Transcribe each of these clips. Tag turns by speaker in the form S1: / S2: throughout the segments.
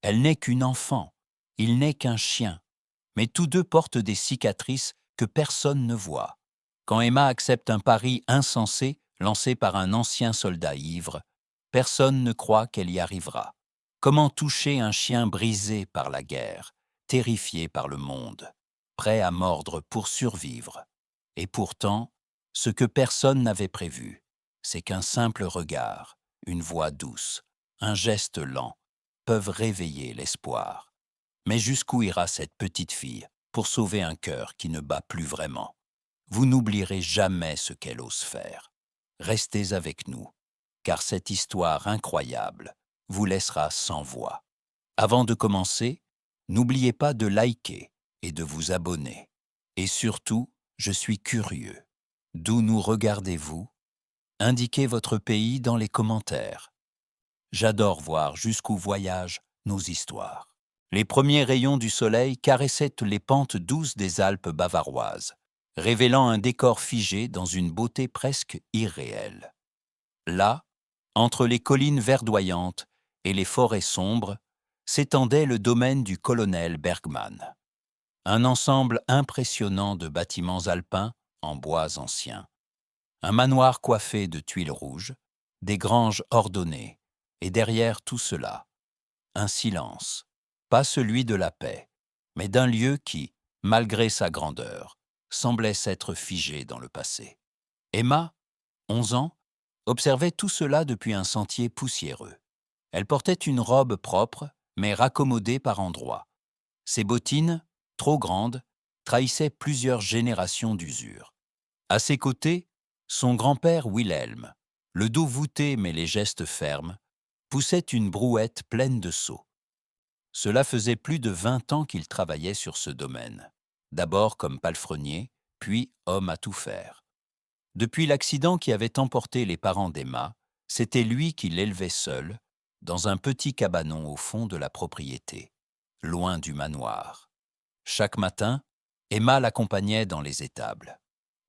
S1: Elle n'est qu'une enfant, il n'est qu'un chien, mais tous deux portent des cicatrices que personne ne voit. Quand Emma accepte un pari insensé lancé par un ancien soldat ivre, personne ne croit qu'elle y arrivera. Comment toucher un chien brisé par la guerre, terrifié par le monde, prêt à mordre pour survivre? Et pourtant, ce que personne n'avait prévu, c'est qu'un simple regard, une voix douce, un geste lent, peuvent réveiller l'espoir. Mais jusqu'où ira cette petite fille pour sauver un cœur qui ne bat plus vraiment? Vous n'oublierez jamais ce qu'elle ose faire. Restez avec nous, car cette histoire incroyable vous laissera sans voix. Avant de commencer, n'oubliez pas de liker et de vous abonner. Et surtout, je suis curieux. D'où nous regardez-vous? Indiquez votre pays dans les commentaires. J'adore voir jusqu'où voyagent nos histoires. Les premiers rayons du soleil caressaient les pentes douces des Alpes bavaroises, révélant un décor figé dans une beauté presque irréelle. Là, entre les collines verdoyantes et les forêts sombres, s'étendait le domaine du colonel Bergmann. Un ensemble impressionnant de bâtiments alpins en bois anciens. Un manoir coiffé de tuiles rouges, des granges ordonnées, et derrière tout cela, un silence, pas celui de la paix, mais d'un lieu qui, malgré sa grandeur, semblait s'être figé dans le passé. Emma, 11 ans, observait tout cela depuis un sentier poussiéreux. Elle portait une robe propre, mais raccommodée par endroits. Ses bottines, trop grandes, trahissaient plusieurs générations d'usure. À ses côtés, son grand-père Wilhelm, le dos voûté mais les gestes fermes, poussait une brouette pleine de seaux. Cela faisait plus de 20 ans qu'il travaillait sur ce domaine, d'abord comme palefrenier, puis homme à tout faire. Depuis l'accident qui avait emporté les parents d'Emma, c'était lui qui l'élevait seul, dans un petit cabanon au fond de la propriété, loin du manoir. Chaque matin, Emma l'accompagnait dans les étables.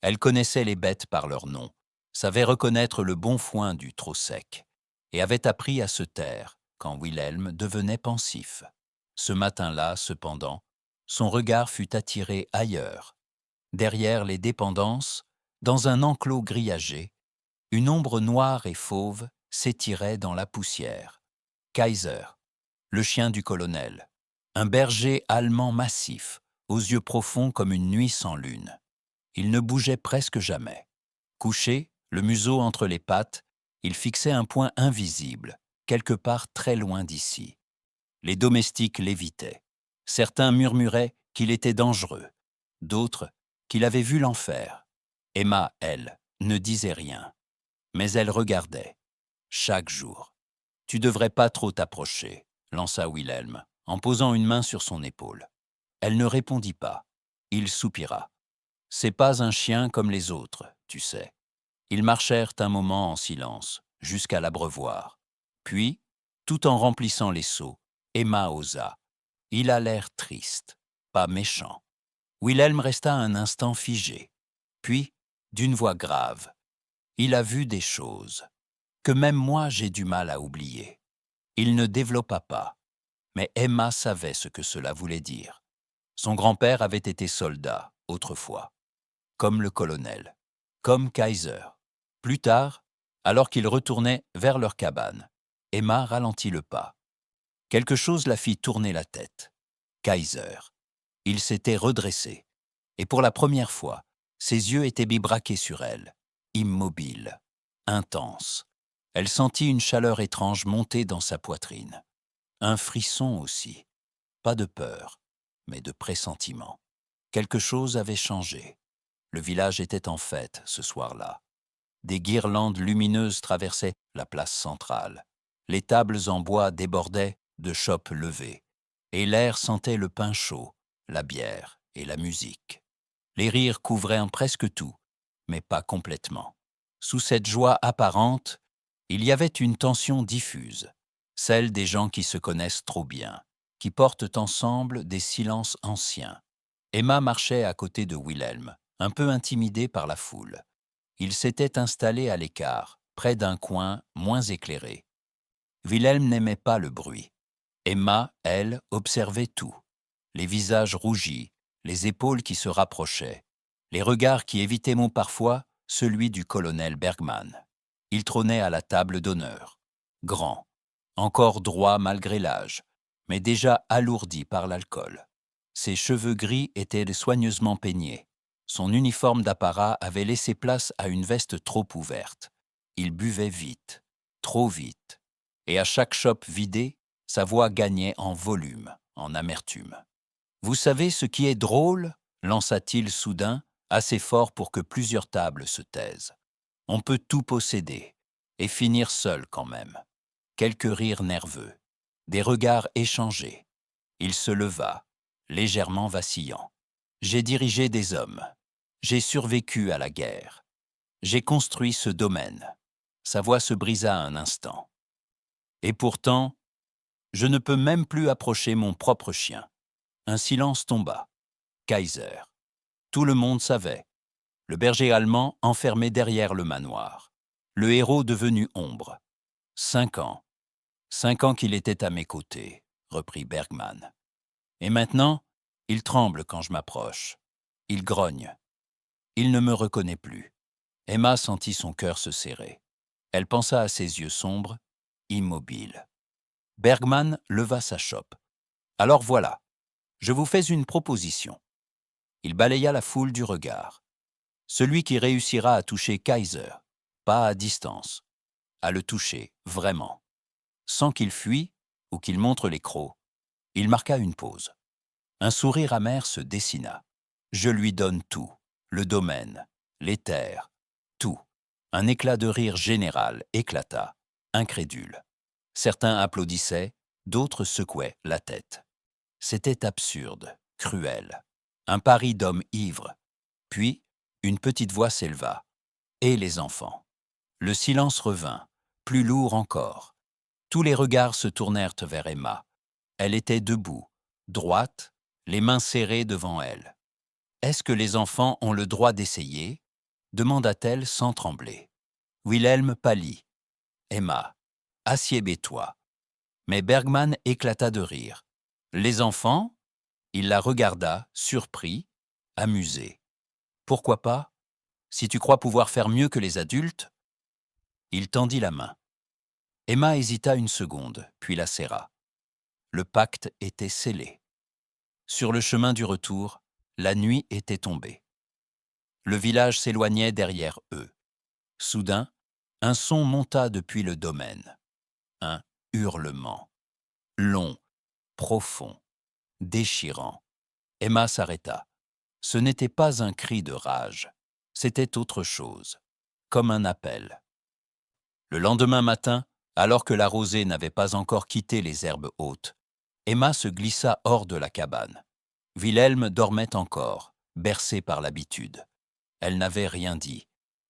S1: Elle connaissait les bêtes par leur nom, savait reconnaître le bon foin du trop sec, et avait appris à se taire quand Wilhelm devenait pensif. Ce matin-là, cependant, son regard fut attiré ailleurs. Derrière les dépendances, dans un enclos grillagé, une ombre noire et fauve s'étirait dans la poussière. Kaiser, le chien du colonel, un berger allemand massif, aux yeux profonds comme une nuit sans lune. Il ne bougeait presque jamais. Couché, le museau entre les pattes, il fixait un point invisible, quelque part très loin d'ici. Les domestiques l'évitaient. Certains murmuraient qu'il était dangereux, d'autres qu'il avait vu l'enfer. Emma, elle, ne disait rien, mais elle regardait, chaque jour. « Tu devrais pas trop t'approcher », lança Wilhelm, en posant une main sur son épaule. Elle ne répondit pas. Il soupira. « C'est pas un chien comme les autres, tu sais. » Ils marchèrent un moment en silence, jusqu'à l'abreuvoir. Puis, tout en remplissant les seaux, Emma osa. « Il a l'air triste, pas méchant. » Wilhelm resta un instant figé. Puis, d'une voix grave, « Il a vu des choses que même moi j'ai du mal à oublier. » Il ne développa pas, mais Emma savait ce que cela voulait dire. Son grand-père avait été soldat, autrefois, comme le colonel, comme Kaiser. Plus tard, alors qu'ils retournaient vers leur cabane, Emma ralentit le pas. Quelque chose la fit tourner la tête. Kaiser. Il s'était redressé, et pour la première fois, ses yeux étaient bibraqués sur elle, immobiles, intenses. Elle sentit une chaleur étrange monter dans sa poitrine. Un frisson aussi. Pas de peur, mais de pressentiment. Quelque chose avait changé. Le village était en fête ce soir-là. Des guirlandes lumineuses traversaient la place centrale. Les tables en bois débordaient de chopes levées, et l'air sentait le pain chaud, la bière et la musique. Les rires couvraient presque tout, mais pas complètement. Sous cette joie apparente, il y avait une tension diffuse, celle des gens qui se connaissent trop bien, qui portent ensemble des silences anciens. Emma marchait à côté de Wilhelm, un peu intimidé par la foule. Il s'était installé à l'écart, près d'un coin moins éclairé. Wilhelm n'aimait pas le bruit. Emma, elle, observait tout. Les visages rougis, les épaules qui se rapprochaient, les regards qui évitaient mon parfois celui du colonel Bergman. Il trônait à la table d'honneur, grand, encore droit malgré l'âge, mais déjà alourdi par l'alcool. Ses cheveux gris étaient soigneusement peignés. Son uniforme d'apparat avait laissé place à une veste trop ouverte. Il buvait vite, trop vite, et à chaque chope vidée, sa voix gagnait en volume, en amertume. « Vous savez ce qui est drôle » lança-t-il soudain, assez fort pour que plusieurs tables se taisent. « On peut tout posséder, et finir seul quand même. » Quelques rires nerveux, des regards échangés. Il se leva, légèrement vacillant. « J'ai dirigé des hommes. J'ai survécu à la guerre. J'ai construit ce domaine. » Sa voix se brisa un instant. « Et pourtant, je ne peux même plus approcher mon propre chien. » Un silence tomba. Kaiser. Tout le monde savait. Le berger allemand enfermé derrière le manoir. Le héros devenu ombre. 5 ans. 5 ans qu'il était à mes côtés, reprit Bergman. Et maintenant, il tremble quand je m'approche. Il grogne. Il ne me reconnaît plus. Emma sentit son cœur se serrer. Elle pensa à ses yeux sombres, immobiles. Bergman leva sa chope. « Alors voilà, je vous fais une proposition. » Il balaya la foule du regard. « Celui qui réussira à toucher Kaiser, pas à distance, à le toucher, vraiment, sans qu'il fuit ou qu'il montre les crocs. » Il marqua une pause. Un sourire amer se dessina. « Je lui donne tout, le domaine, les terres, tout. » Un éclat de rire général éclata, incrédule. Certains applaudissaient, d'autres secouaient la tête. C'était absurde, cruel. Un pari d'homme ivre. Puis, une petite voix s'éleva. « Et les enfants ?» Le silence revint, plus lourd encore. Tous les regards se tournèrent vers Emma. Elle était debout, droite, les mains serrées devant elle. « Est-ce que les enfants ont le droit d'essayer ?» demanda-t-elle sans trembler. Wilhelm pâlit. « Emma, assieds-toi. » Mais Bergman éclata de rire. « Les enfants ?» Il la regarda, surpris, amusé. « Pourquoi pas? Si tu crois pouvoir faire mieux que les adultes ?» Il tendit la main. Emma hésita une seconde, puis la serra. Le pacte était scellé. Sur le chemin du retour, la nuit était tombée. Le village s'éloignait derrière eux. Soudain, un son monta depuis le domaine. Un hurlement. Long, profond, déchirant. Emma s'arrêta. Ce n'était pas un cri de rage. C'était autre chose, comme un appel. Le lendemain matin, alors que la rosée n'avait pas encore quitté les herbes hautes, Emma se glissa hors de la cabane. Wilhelm dormait encore, bercé par l'habitude. Elle n'avait rien dit.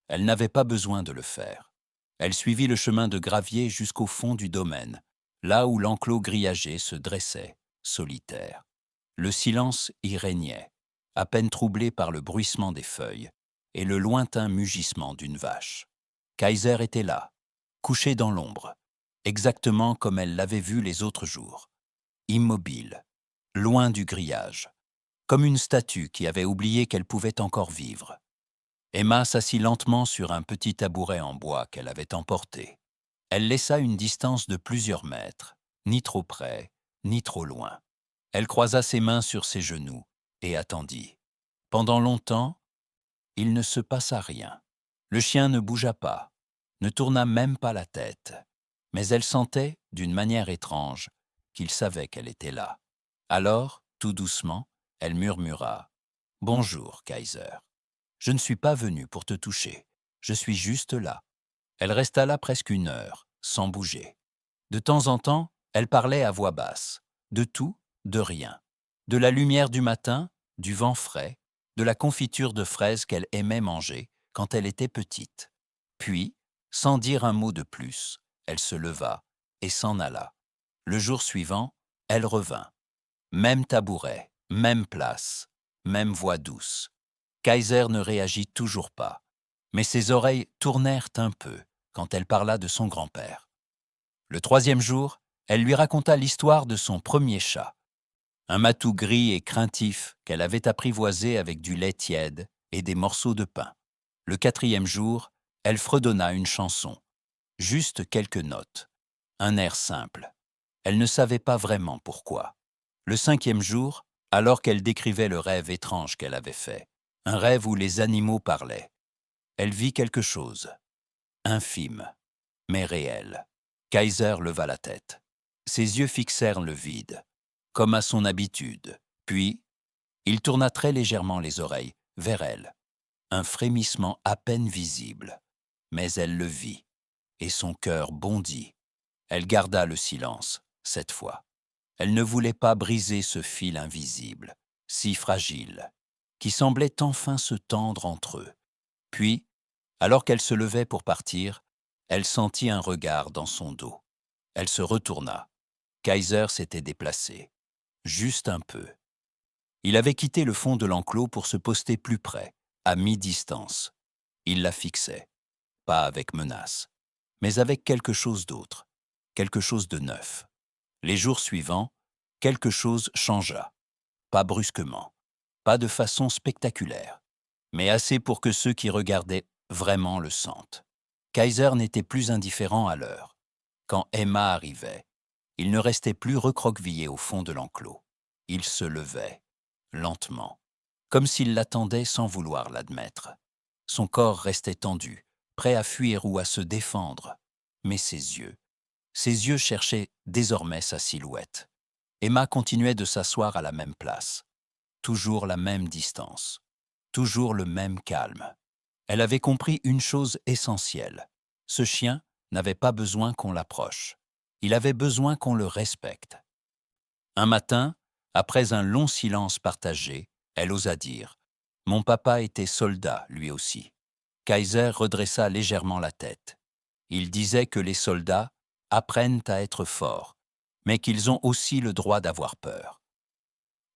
S1: Elle n'avait pas besoin de le faire. Elle suivit le chemin de gravier jusqu'au fond du domaine, là où l'enclos grillagé se dressait, solitaire. Le silence y régnait, à peine troublé par le bruissement des feuilles et le lointain mugissement d'une vache. Kaiser était là, couché dans l'ombre, exactement comme elle l'avait vu les autres jours, immobile, loin du grillage, comme une statue qui avait oublié qu'elle pouvait encore vivre. Emma s'assit lentement sur un petit tabouret en bois qu'elle avait emporté. Elle laissa une distance de plusieurs mètres, ni trop près, ni trop loin. Elle croisa ses mains sur ses genoux et attendit. Pendant longtemps, il ne se passa rien. Le chien ne bougea pas, ne tourna même pas la tête. Mais elle sentait, d'une manière étrange, qu'il savait qu'elle était là. Alors, tout doucement, elle murmura « Bonjour, Kaiser. Je ne suis pas venue pour te toucher. Je suis juste là. » Elle resta là presque 1 heure, sans bouger. De temps en temps, elle parlait à voix basse. De tout, de rien. De la lumière du matin, du vent frais, de la confiture de fraises qu'elle aimait manger quand elle était petite. Puis, sans dire un mot de plus, elle se leva et s'en alla. Le jour suivant, elle revint. Même tabouret, même place, même voix douce. Kaiser ne réagit toujours pas, mais ses oreilles tournèrent un peu quand elle parla de son grand-père. Le 3e jour, Elle lui raconta l'histoire de son premier chat, un matou gris et craintif qu'elle avait apprivoisé avec du lait tiède et des morceaux de pain. Le 4e jour, elle fredonna une chanson, juste quelques notes, un air simple. Elle ne savait pas vraiment pourquoi. Le 5e jour, alors qu'elle décrivait le rêve étrange qu'elle avait fait, un rêve où les animaux parlaient, elle vit quelque chose, infime, mais réel. Kaiser leva la tête. Ses yeux fixèrent le vide, comme à son habitude. Puis, il tourna très légèrement les oreilles vers elle. Un frémissement à peine visible. Mais elle le vit, et son cœur bondit. Elle garda le silence, cette fois. Elle ne voulait pas briser ce fil invisible, si fragile, qui semblait enfin se tendre entre eux. Puis, alors qu'elle se levait pour partir, elle sentit un regard dans son dos. Elle se retourna. Kaiser s'était déplacé, juste un peu. Il avait quitté le fond de l'enclos pour se poster plus près, à mi-distance. Il la fixait, pas avec menace, mais avec quelque chose d'autre, quelque chose de neuf. Les jours suivants, quelque chose changea, pas brusquement, pas de façon spectaculaire, mais assez pour que ceux qui regardaient vraiment le sentent. Kaiser n'était plus indifférent à l'heure. Quand Emma arrivait, il ne restait plus recroquevillé au fond de l'enclos. Il se levait, lentement, comme s'il l'attendait sans vouloir l'admettre. Son corps restait tendu, prêt à fuir ou à se défendre. Mais ses yeux cherchaient désormais sa silhouette. Emma continuait de s'asseoir à la même place. Toujours la même distance. Toujours le même calme. Elle avait compris une chose essentielle. Ce chien n'avait pas besoin qu'on l'approche. Il avait besoin qu'on le respecte. Un matin, après un long silence partagé, elle osa dire « Mon papa était soldat, lui aussi ». Kaiser redressa légèrement la tête. Il disait que les soldats apprennent à être forts, mais qu'ils ont aussi le droit d'avoir peur.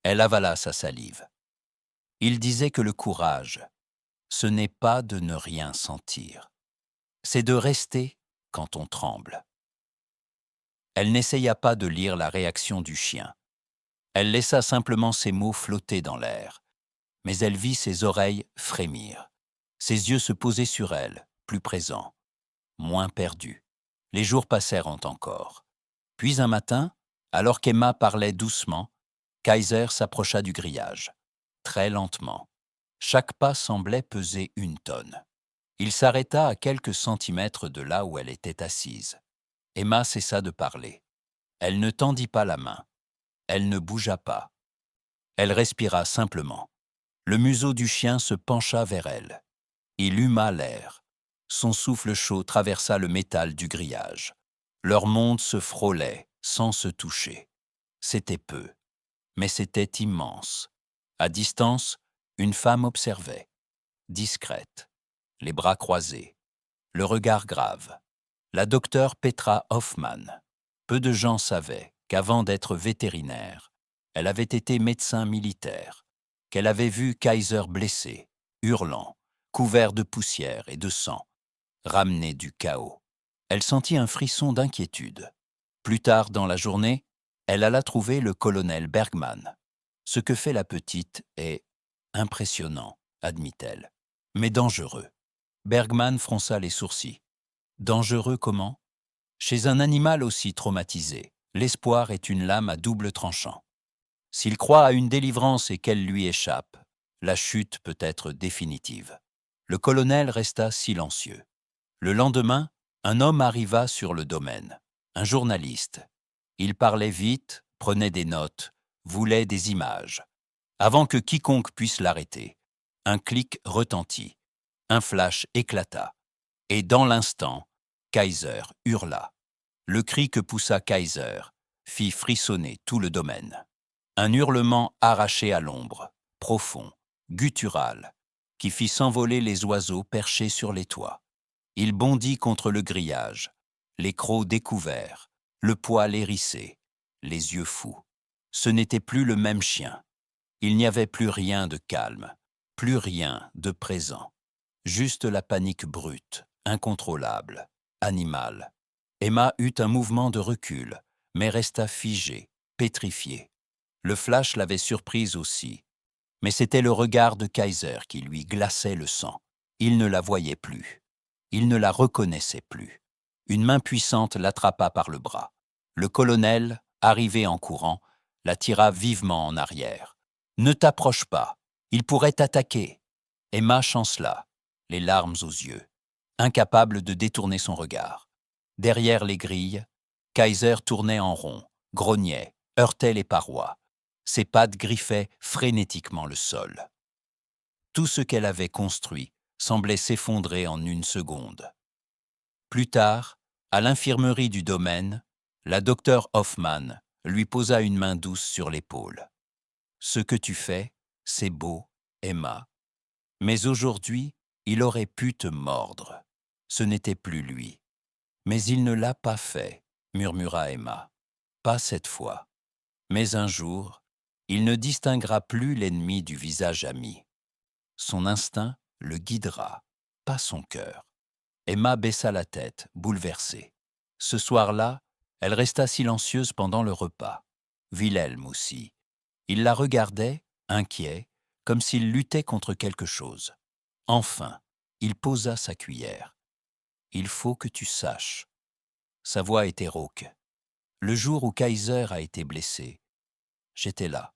S1: Elle avala sa salive. Il disait que le courage, ce n'est pas de ne rien sentir. C'est de rester quand on tremble. Elle n'essaya pas de lire la réaction du chien. Elle laissa simplement ses mots flotter dans l'air. Mais elle vit ses oreilles frémir. Ses yeux se posaient sur elle, plus présents, moins perdus. Les jours passèrent encore. Puis un matin, alors qu'Emma parlait doucement, Kaiser s'approcha du grillage, très lentement. Chaque pas semblait peser 1 tonne. Il s'arrêta à quelques centimètres de là où elle était assise. Emma cessa de parler. Elle ne tendit pas la main. Elle ne bougea pas. Elle respira simplement. Le museau du chien se pencha vers elle. Il huma l'air. Son souffle chaud traversa le métal du grillage. Leur monde se frôlait, sans se toucher. C'était peu, mais c'était immense. À distance, une femme observait, discrète, les bras croisés, le regard grave. La docteure Petra Hoffmann. Peu de gens savaient qu'avant d'être vétérinaire, elle avait été médecin militaire, qu'elle avait vu Kaiser blessé, hurlant, couvert de poussière et de sang, ramené du chaos. Elle sentit un frisson d'inquiétude. Plus tard dans la journée, elle alla trouver le colonel Bergman. Ce que fait la petite est impressionnant, admit-elle, mais dangereux. Bergman fronça les sourcils. Dangereux comment? Chez un animal aussi traumatisé, l'espoir est une lame à double tranchant. S'il croit à une délivrance et qu'elle lui échappe, la chute peut être définitive. Le colonel resta silencieux. Le lendemain, un homme arriva sur le domaine, un journaliste. Il parlait vite, prenait des notes, voulait des images. Avant que quiconque puisse l'arrêter, un clic retentit, un flash éclata. Et dans l'instant, Kaiser hurla. Le cri que poussa Kaiser fit frissonner tout le domaine. Un hurlement arraché à l'ombre, profond, guttural, qui fit s'envoler les oiseaux perchés sur les toits. Il bondit contre le grillage, les crocs découverts, le poil hérissé, les yeux fous. Ce n'était plus le même chien. Il n'y avait plus rien de calme, plus rien de présent. Juste la panique brute, incontrôlable, animale. Emma eut un mouvement de recul, mais resta figée, pétrifiée. Le flash l'avait surprise aussi. Mais c'était le regard de Kaiser qui lui glaçait le sang. Il ne la voyait plus. Il ne la reconnaissait plus. Une main puissante l'attrapa par le bras. Le colonel, arrivé en courant, la tira vivement en arrière. « Ne t'approche pas, il pourrait t'attaquer. » Emma chancela, les larmes aux yeux, incapable de détourner son regard. Derrière les grilles, Kaiser tournait en rond, grognait, heurtait les parois. Ses pattes griffaient frénétiquement le sol. Tout ce qu'elle avait construit semblait s'effondrer en une seconde. Plus tard, à l'infirmerie du domaine, la docteure Hoffman lui posa une main douce sur l'épaule. « Ce que tu fais, c'est beau, Emma. Mais aujourd'hui, il aurait pu te mordre. Ce n'était plus lui. » « Mais il ne l'a pas fait, » murmura Emma. « Pas cette fois. Mais un jour, il ne distinguera plus l'ennemi du visage ami. Son instinct le guidera, pas son cœur. » Emma baissa la tête, bouleversée. Ce soir-là, elle resta silencieuse pendant le repas. Wilhelm aussi. Il la regardait, inquiet, comme s'il luttait contre quelque chose. Enfin, il posa sa cuillère. « Il faut que tu saches. » Sa voix était rauque. « Le jour où Kaiser a été blessé, j'étais là. »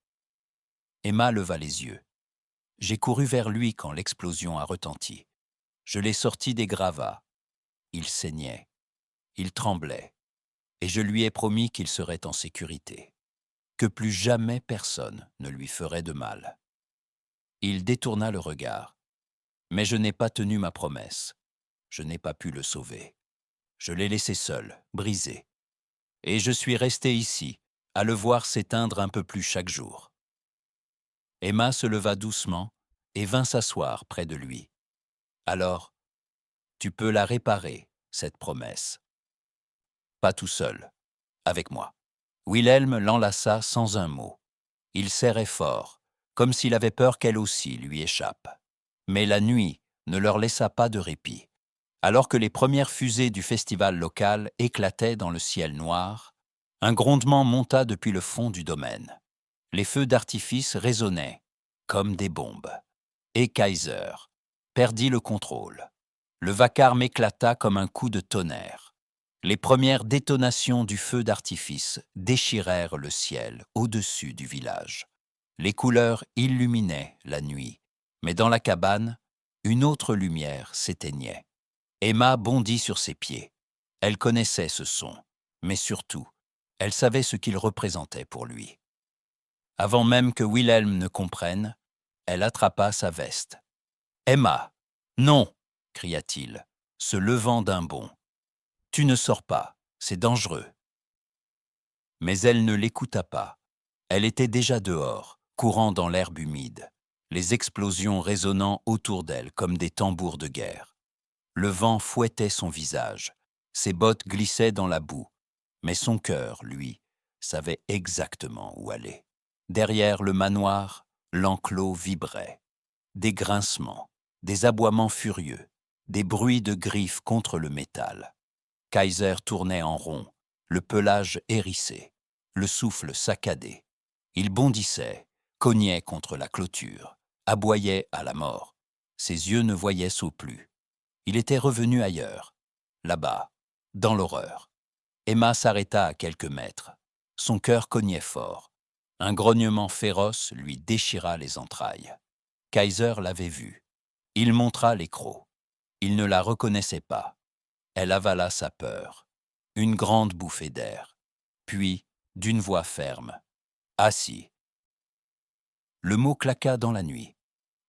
S1: Emma leva les yeux. « J'ai couru vers lui quand l'explosion a retenti. Je l'ai sorti des gravats. Il saignait. Il tremblait. Et je lui ai promis qu'il serait en sécurité. Que plus jamais personne ne lui ferait de mal. » Il détourna le regard. « Mais je n'ai pas tenu ma promesse. Je n'ai pas pu le sauver. Je l'ai laissé seul, brisé. Et je suis resté ici, à le voir s'éteindre un peu plus chaque jour. » Emma se leva doucement et vint s'asseoir près de lui. « Alors, tu peux la réparer, cette promesse. Pas tout seul, avec moi. » Wilhelm l'enlaça sans un mot. Il serrait fort, comme s'il avait peur qu'elle aussi lui échappe. Mais la nuit ne leur laissa pas de répit. Alors que les premières fusées du festival local éclataient dans le ciel noir, un grondement monta depuis le fond du domaine. Les feux d'artifice résonnaient, comme des bombes. Et Kaiser perdit le contrôle. Le vacarme éclata comme un coup de tonnerre. Les premières détonations du feu d'artifice déchirèrent le ciel au-dessus du village. Les couleurs illuminaient la nuit, mais dans la cabane, une autre lumière s'éteignait. Emma bondit sur ses pieds. Elle connaissait ce son, mais surtout, elle savait ce qu'il représentait pour lui. Avant même que Wilhelm ne comprenne, elle attrapa sa veste. « Emma, non !» cria-t-il, se levant d'un bond. « Tu ne sors pas, c'est dangereux. » Mais elle ne l'écouta pas. Elle était déjà dehors, courant dans l'herbe humide, les explosions résonnant autour d'elle comme des tambours de guerre. Le vent fouettait son visage, ses bottes glissaient dans la boue, mais son cœur, lui, savait exactement où aller. Derrière le manoir, l'enclos vibrait. Des grincements, des aboiements furieux, des bruits de griffes contre le métal. Kaiser tournait en rond, le pelage hérissé, le souffle saccadé. Il bondissait, cognait contre la clôture, aboyait à la mort. Ses yeux ne voyaient saut plus. Il était revenu ailleurs, là-bas, dans l'horreur. Emma s'arrêta à quelques mètres. Son cœur cognait fort. Un grognement féroce lui déchira les entrailles. Kaiser l'avait vu. Il montra les crocs. Il ne la reconnaissait pas. Elle avala sa peur. Une grande bouffée d'air. Puis, d'une voix ferme, « Assis. » Le mot claqua dans la nuit.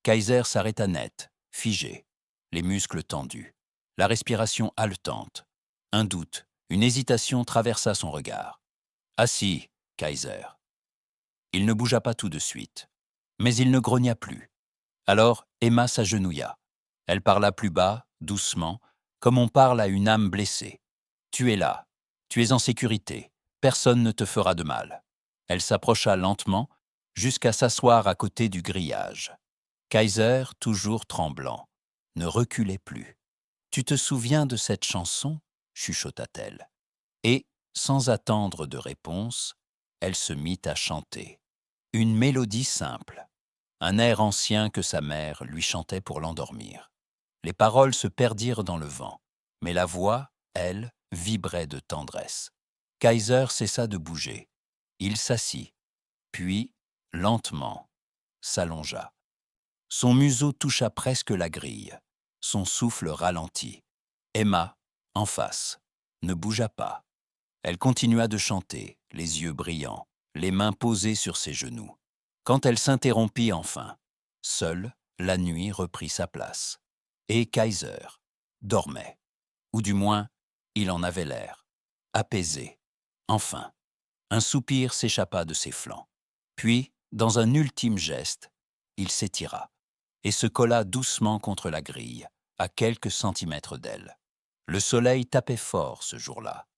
S1: Kaiser s'arrêta net, figé, les muscles tendus, la respiration haletante. Un doute, une hésitation traversa son regard. « Assis, Kaiser. » Il ne bougea pas tout de suite, mais il ne grogna plus. Alors Emma s'agenouilla. Elle parla plus bas, doucement, comme on parle à une âme blessée. « Tu es là, tu es en sécurité, personne ne te fera de mal. » Elle s'approcha lentement, jusqu'à s'asseoir à côté du grillage. Kaiser, toujours tremblant, ne reculait plus. « Tu te souviens de cette chanson ?» chuchota-t-elle. Et, Sans attendre de réponse, elle se mit à chanter. Une mélodie simple, un air ancien que sa mère lui chantait pour l'endormir. Les paroles se perdirent dans le vent, mais la voix, elle, vibrait de tendresse. Kaiser cessa de bouger. Il s'assit, puis, lentement, s'allongea. Son museau toucha presque la grille. Son souffle ralentit. Emma, en face, ne bougea pas. Elle continua de chanter, les yeux brillants, les mains posées sur ses genoux. Quand elle s'interrompit enfin, seule, la nuit reprit sa place. Et Kaiser dormait. Ou du moins, il en avait l'air. Apaisé. Enfin, un soupir s'échappa de ses flancs. Puis, dans un ultime geste, il s'étira et se colla doucement contre la grille, à quelques centimètres d'elle. Le soleil tapait fort ce jour-là,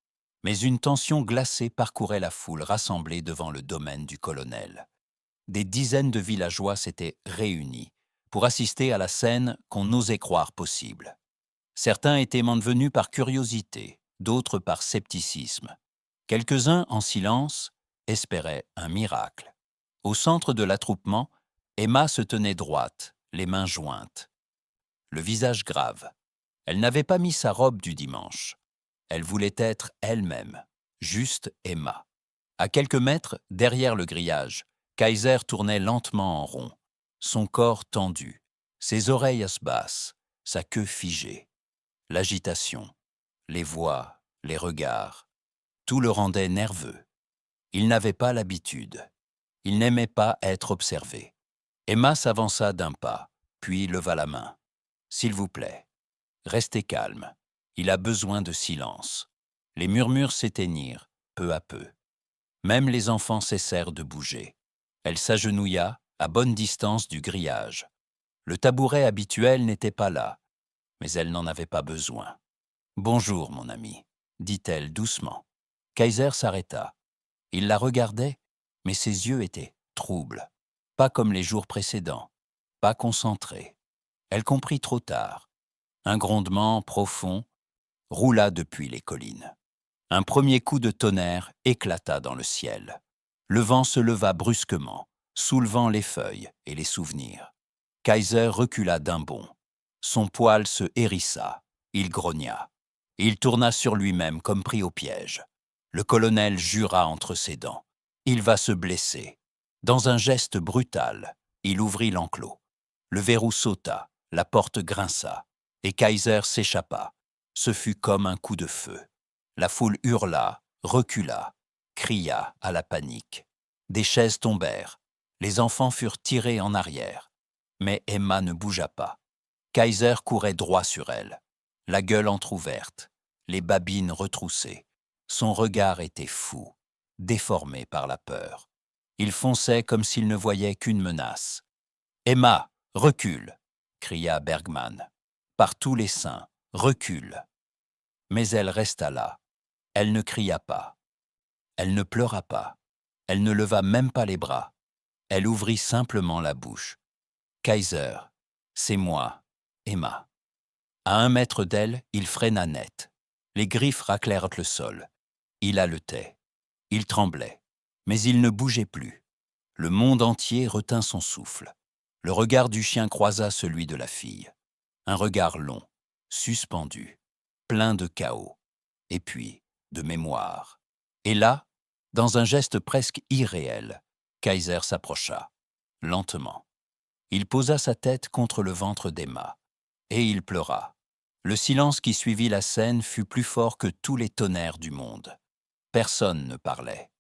S1: mais une tension glacée parcourait la foule rassemblée devant le domaine du colonel. Des dizaines de villageois s'étaient réunis pour assister à la scène qu'on n'osait croire possible. Certains étaient venus par curiosité, d'autres par scepticisme. Quelques-uns, en silence, espéraient un miracle. Au centre de l'attroupement, Emma se tenait droite, les mains jointes, le visage grave. Elle n'avait pas mis sa robe du dimanche. Elle voulait être elle-même, juste Emma. À quelques mètres, derrière le grillage, Kaiser tournait lentement en rond, son corps tendu, ses oreilles basses, sa queue figée. L'agitation, les voix, les regards, tout le rendait nerveux. Il n'avait pas l'habitude. Il n'aimait pas être observé. Emma s'avança d'un pas, puis leva la main. « S'il vous plaît, restez calme. Il a besoin de silence. » Les murmures s'éteignirent, peu à peu. Même les enfants cessèrent de bouger. Elle s'agenouilla, à bonne distance du grillage. Le tabouret habituel n'était pas là, mais elle n'en avait pas besoin. « Bonjour, mon ami, » dit-elle doucement. Kaiser s'arrêta. Il la regardait, mais ses yeux étaient troubles. Pas comme les jours précédents, pas concentrés. Elle comprit trop tard. Un grondement profond roula depuis les collines. Un premier coup de tonnerre éclata dans le ciel. Le vent se leva brusquement, soulevant les feuilles et les souvenirs. Kaiser recula d'un bond. Son poil se hérissa. Il grogna. Il tourna sur lui-même comme pris au piège. Le colonel jura entre ses dents. Il va se blesser. Dans un geste brutal, il ouvrit l'enclos. Le verrou sauta, la porte grinça, et Kaiser s'échappa. Ce fut comme un coup de feu. La foule hurla, recula, cria à la panique. Des chaises tombèrent. Les enfants furent tirés en arrière. Mais Emma ne bougea pas. Kaiser courait droit sur elle, la gueule entr'ouverte, les babines retroussées. Son regard était fou, déformé par la peur. Il fonçait comme s'il ne voyait qu'une menace. « Emma, recule !» cria Bergman. « Par tous les saints, recule !» Mais elle resta là. Elle ne cria pas. Elle ne pleura pas. Elle ne leva même pas les bras. Elle ouvrit simplement la bouche. « Kaiser, c'est moi, Emma. » À 1 mètre d'elle, il freina net. Les griffes raclèrent le sol. Il haletait. Il tremblait. Mais il ne bougeait plus. Le monde entier retint son souffle. Le regard du chien croisa celui de la fille. Un regard long, suspendu, plein de chaos, et puis de mémoire. Et là, dans un geste presque irréel, Kaiser s'approcha, lentement. Il posa sa tête contre le ventre d'Emma, et il pleura. Le silence qui suivit la scène fut plus fort que tous les tonnerres du monde. Personne ne parlait.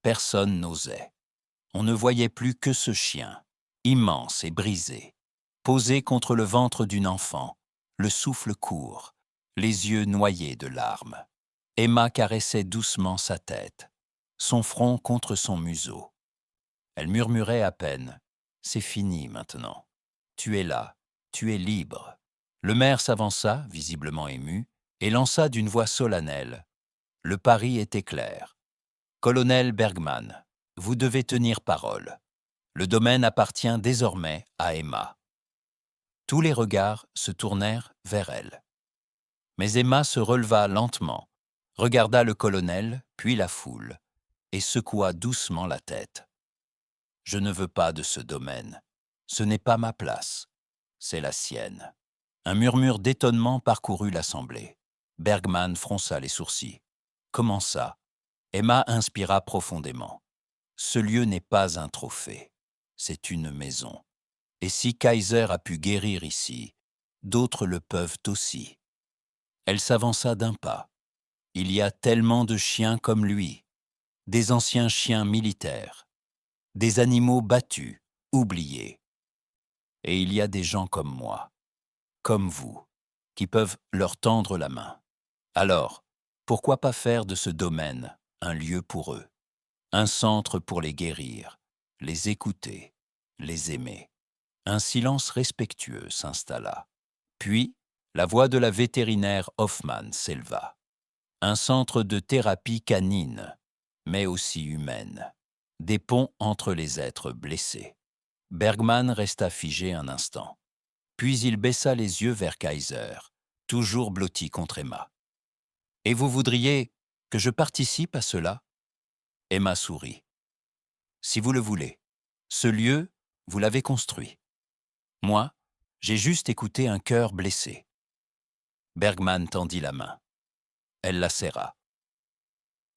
S1: Personne n'osait. On ne voyait plus que ce chien, immense et brisé, posé contre le ventre d'une enfant, le souffle court, les yeux noyés de larmes. Emma caressait doucement sa tête, son front contre son museau. Elle murmurait à peine « C'est fini maintenant. Tu es là, tu es libre. » Le maire s'avança, visiblement ému, et lança d'une voix solennelle « Le pari était clair. Colonel Bergman, vous devez tenir parole. Le domaine appartient désormais à Emma. » Tous les regards se tournèrent vers elle. Mais Emma se releva lentement, regarda le colonel, puis la foule, et secoua doucement la tête. « Je ne veux pas de ce domaine. Ce n'est pas ma place. C'est la sienne. » Un murmure d'étonnement parcourut l'assemblée. Bergman fronça les sourcils. « Comment ça ?» Emma inspira profondément. « Ce lieu n'est pas un trophée. C'est une maison. Et si Kaiser a pu guérir ici, d'autres le peuvent aussi. » Elle s'avança d'un pas. « Il y a tellement de chiens comme lui, des anciens chiens militaires, des animaux battus, oubliés. Et il y a des gens comme moi, comme vous, qui peuvent leur tendre la main. Alors, pourquoi pas faire de ce domaine un lieu pour eux, un centre pour les guérir, les écouter, les aimer ?» Un silence respectueux s'installa. Puis, la voix de la vétérinaire Hoffmann s'éleva. « Un centre de thérapie canine, mais aussi humaine. Des ponts entre les êtres blessés. » Bergman resta figé un instant. Puis il baissa les yeux vers Kaiser, toujours blotti contre Emma. « Et vous voudriez que je participe à cela ?» Emma sourit. « Si vous le voulez. Ce lieu, vous l'avez construit. Moi, j'ai juste écouté un cœur blessé. » Bergman tendit la main. Elle la serra.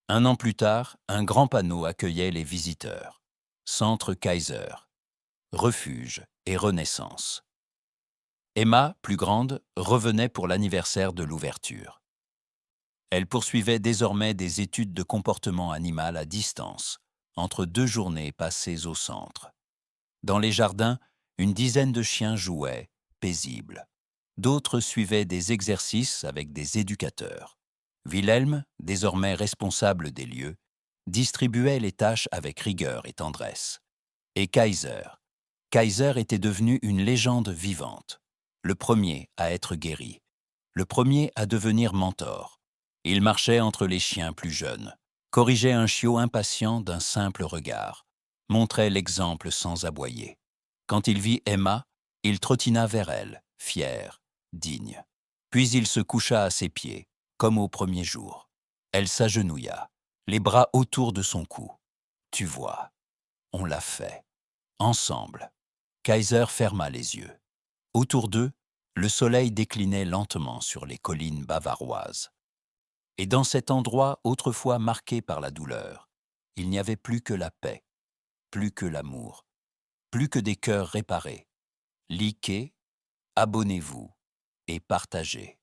S1: Un an plus tard, un grand panneau accueillait les visiteurs. Centre Kaiser. Refuge et renaissance. Emma, plus grande, revenait pour l'anniversaire de l'ouverture. Elle poursuivait désormais des études de comportement animal à distance, entre 2 journées passées au centre. Dans les jardins, une dizaine de chiens jouaient, paisibles. D'autres suivaient des exercices avec des éducateurs. Wilhelm, désormais responsable des lieux, distribuait les tâches avec rigueur et tendresse. Et Kaiser était devenu une légende vivante, le premier à être guéri, le premier à devenir mentor. Il marchait entre les chiens plus jeunes, corrigeait un chiot impatient d'un simple regard, montrait l'exemple sans aboyer. Quand il vit Emma, il trottina vers elle, fier, digne. Puis il se coucha à ses pieds, comme au premier jour. Elle s'agenouilla, les bras autour de son cou. « Tu vois, on l'a fait. Ensemble. » Kaiser ferma les yeux. Autour d'eux, le soleil déclinait lentement sur les collines bavaroises. Et dans cet endroit autrefois marqué par la douleur, il n'y avait plus que la paix, plus que l'amour, plus que des cœurs réparés. Likez, abonnez-vous et partagez.